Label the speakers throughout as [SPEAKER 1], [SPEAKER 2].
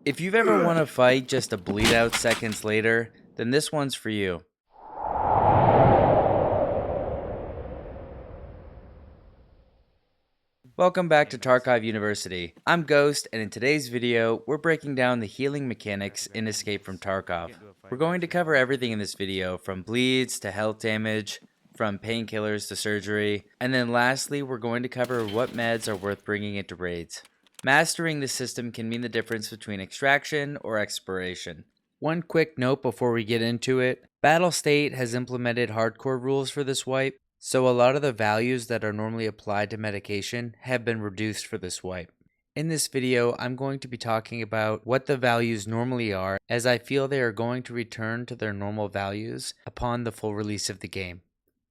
[SPEAKER 1] If you've ever won a fight just to bleed out seconds later, then this one's for you. Welcome back to Tarkov University. I'm Ghost, and in today's video, we're breaking down the healing mechanics in Escape from Tarkov. We're going to cover everything in this video, from bleeds to health damage, from painkillers to surgery, and then lastly, we're going to cover what meds are worth bringing into raids. Mastering this system can mean the difference between extraction or exploration. One quick note before we get into it, Battle State has implemented hardcore rules for this wipe, so a lot of the values that are normally applied to medication have been reduced for this wipe. In this video, I'm going to be talking about what the values normally are, as I feel they are going to return to their normal values upon the full release of the game.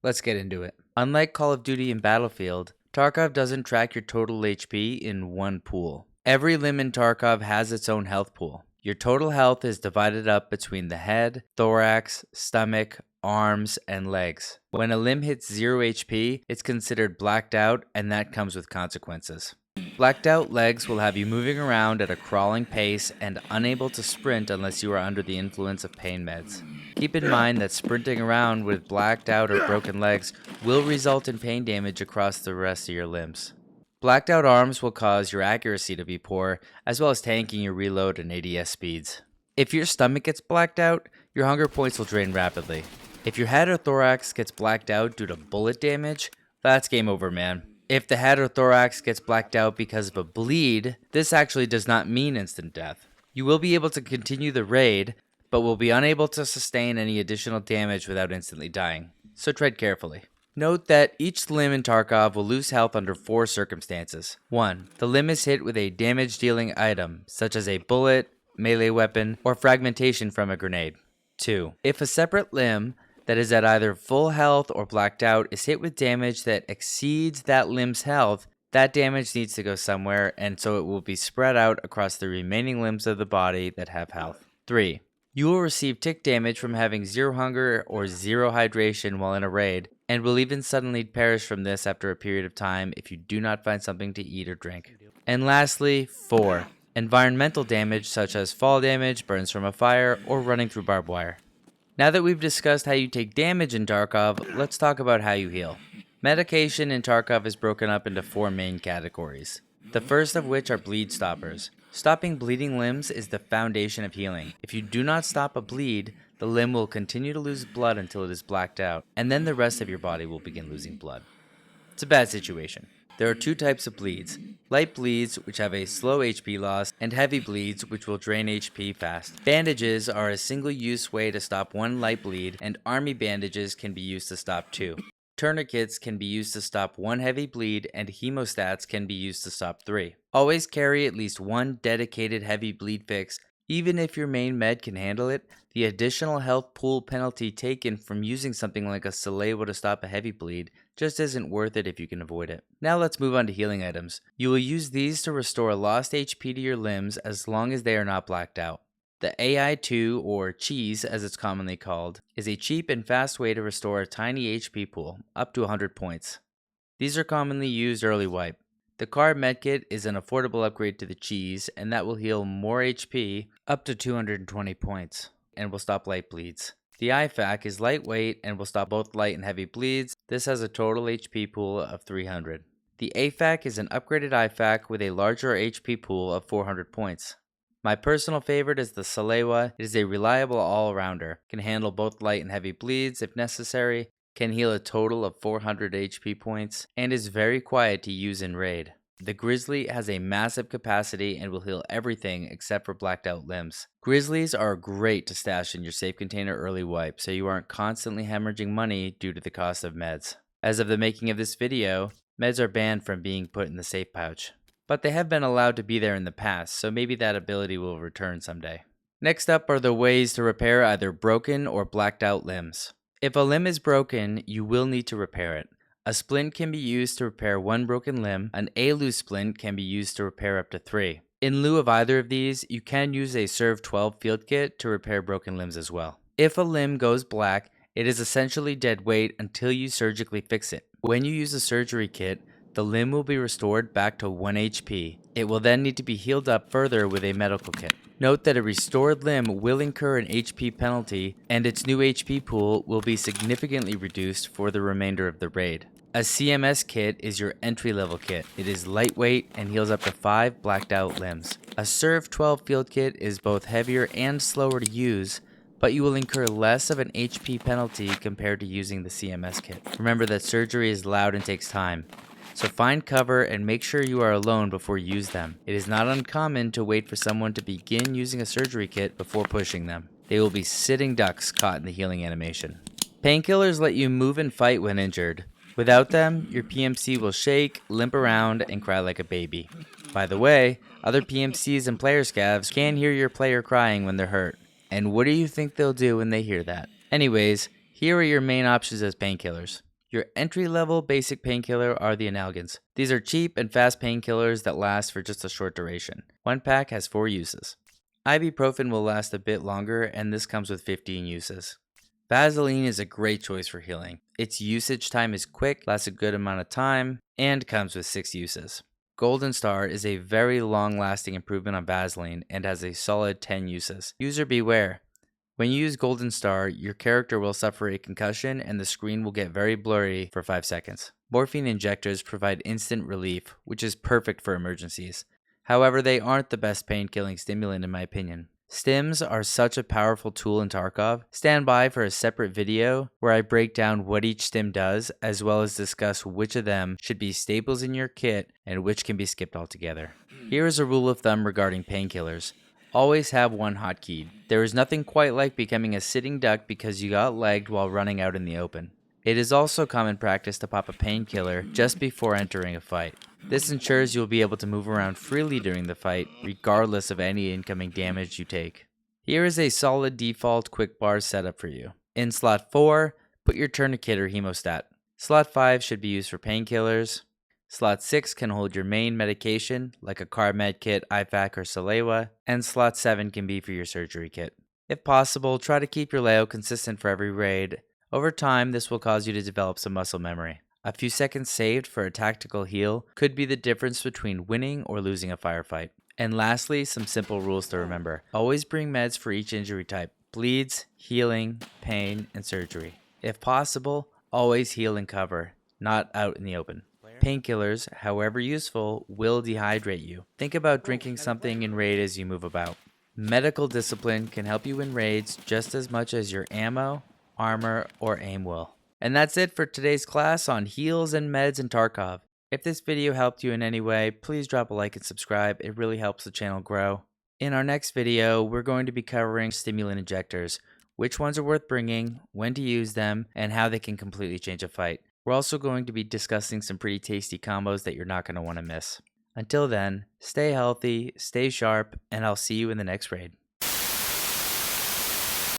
[SPEAKER 1] Let's get into it. Unlike Call of Duty and Battlefield, Tarkov doesn't track your total HP in one pool. Every limb in Tarkov has its own health pool. Your total health is divided up between the head, thorax, stomach, arms, and legs. When a limb hits 0 HP, it's considered blacked out, and that comes with consequences. Blacked out legs will have you moving around at a crawling pace and unable to sprint unless you are under the influence of pain meds. Keep in mind that sprinting around with blacked out or broken legs will result in pain damage across the rest of your limbs. Blacked out arms will cause your accuracy to be poor, as well as tanking your reload and ADS speeds. If your stomach gets blacked out, your hunger points will drain rapidly. If your head or thorax gets blacked out due to bullet damage, that's game over, man. If the head or thorax gets blacked out because of a bleed, this actually does not mean instant death. You will be able to continue the raid, but will be unable to sustain any additional damage without instantly dying, so tread carefully. Note that each limb in Tarkov will lose health under 4 circumstances. 1. The limb is hit with a damage-dealing item, such as a bullet, melee weapon, or fragmentation from a grenade. 2. If a separate limb that is at either full health or blacked out is hit with damage that exceeds that limb's health, that damage needs to go somewhere, and so it will be spread out across the remaining limbs of the body that have health. 3. You will receive tick damage from having 0 hunger or 0 hydration while in a raid, and will even suddenly perish from this after a period of time if you do not find something to eat or drink. And lastly, 4. Environmental damage such as fall damage, burns from a fire, or running through barbed wire. Now that we've discussed how you take damage in Tarkov, let's talk about how you heal. Medication in Tarkov is broken up into 4 main categories, the first of which are bleed stoppers. Stopping bleeding limbs is the foundation of healing. If you do not stop a bleed, the limb will continue to lose blood until it is blacked out, and then the rest of your body will begin losing blood. It's a bad situation. There are 2 types of bleeds: light bleeds, which have a slow HP loss, and heavy bleeds, which will drain HP fast. Bandages are a single-use way to stop 1 light bleed, and army bandages can be used to stop 2. Tourniquets can be used to stop 1 heavy bleed, and hemostats can be used to stop 3. Always carry at least 1 dedicated heavy bleed fix. Even if your main med can handle it, the additional health pool penalty taken from using something like a Salewa to stop a heavy bleed just isn't worth it if you can avoid it. Now let's move on to healing items. You will use these to restore lost HP to your limbs as long as they are not blacked out. The AI2, or cheese as it's commonly called, is a cheap and fast way to restore a tiny HP pool, up to 100 points. These are commonly used early wipe. The carb medkit is an affordable upgrade to the cheese, and that will heal more HP, up to 220 points, and will stop light bleeds. The IFAK is lightweight and will stop both light and heavy bleeds. This has a total HP pool of 300. The AFAK is an upgraded IFAK with a larger HP pool of 400 points. My personal favorite is the Salewa. It is a reliable all-rounder, can handle both light and heavy bleeds if necessary, can heal a total of 400 HP points, and is very quiet to use in raid. The Grizzly has a massive capacity and will heal everything except for blacked out limbs. Grizzlies are great to stash in your safe container early wipe, so you aren't constantly hemorrhaging money due to the cost of meds. As of the making of this video, meds are banned from being put in the safe pouch, but they have been allowed to be there in the past, so maybe that ability will return someday. Next up are the ways to repair either broken or blacked out limbs. If a limb is broken, you will need to repair it. A splint can be used to repair 1 broken limb. An ALU splint can be used to repair up to 3. In lieu of either of these, you can use a SURV12 field kit to repair broken limbs as well. If a limb goes black, it is essentially dead weight until you surgically fix it. When you use a surgery kit, the limb will be restored back to 1 HP. It will then need to be healed up further with a medical kit. Note that a restored limb will incur an HP penalty, and its new HP pool will be significantly reduced for the remainder of the raid. A CMS kit is your entry-level kit. It is lightweight and heals up to 5 blacked out limbs. A SURV12 field kit is both heavier and slower to use, but you will incur less of an HP penalty compared to using the CMS kit. Remember that surgery is loud and takes time, so find cover and make sure you are alone before you use them. It is not uncommon to wait for someone to begin using a surgery kit before pushing them. They will be sitting ducks caught in the healing animation. Painkillers let you move and fight when injured. Without them, your PMC will shake, limp around, and cry like a baby. By the way, other PMCs and player scavs can hear your player crying when they're hurt. And what do you think they'll do when they hear that? Anyways, here are your main options as painkillers. Your entry-level basic painkiller are the Analgins. These are cheap and fast painkillers that last for just a short duration. One pack has 4 uses. Ibuprofen will last a bit longer, and this comes with 15 uses. Vaseline is a great choice for healing. Its usage time is quick, lasts a good amount of time, and comes with 6 uses. Golden Star is a very long-lasting improvement on Vaseline and has a solid 10 uses. User beware. When you use Golden Star, your character will suffer a concussion and the screen will get very blurry for 5 seconds. Morphine injectors provide instant relief, which is perfect for emergencies. However, they aren't the best pain-killing stimulant in my opinion. Stims are such a powerful tool in Tarkov. Stand by for a separate video where I break down what each stim does, as well as discuss which of them should be staples in your kit and which can be skipped altogether. Here is a rule of thumb regarding painkillers. Always have one hotkey. There is nothing quite like becoming a sitting duck because you got legged while running out in the open. It is also common practice to pop a painkiller just before entering a fight. This ensures you'll be able to move around freely during the fight, regardless of any incoming damage you take. Here is a solid default Quickbar setup for you. In slot 4, put your tourniquet or hemostat. Slot 5 should be used for painkillers. Slot 6 can hold your main medication, like a car med kit, IFAK, or Salewa, and slot 7 can be for your surgery kit. If possible, try to keep your layout consistent for every raid. Over time, this will cause you to develop some muscle memory. A few seconds saved for a tactical heal could be the difference between winning or losing a firefight. And lastly, some simple rules to remember. Always bring meds for each injury type: bleeds, healing, pain, and surgery. If possible, always heal and cover, not out in the open. Painkillers, however useful, will dehydrate you. Think about drinking something in raid as you move about. Medical discipline can help you win raids just as much as your ammo, armor, or aim will. And that's it for today's class on heals and meds in Tarkov. If this video helped you in any way, please drop a like and subscribe. It really helps the channel grow. In our next video, we're going to be covering stimulant injectors, which ones are worth bringing, when to use them, and how they can completely change a fight. We're also going to be discussing some pretty tasty combos that you're not going to want to miss. Until then, stay healthy, stay sharp, and I'll see you in the next raid.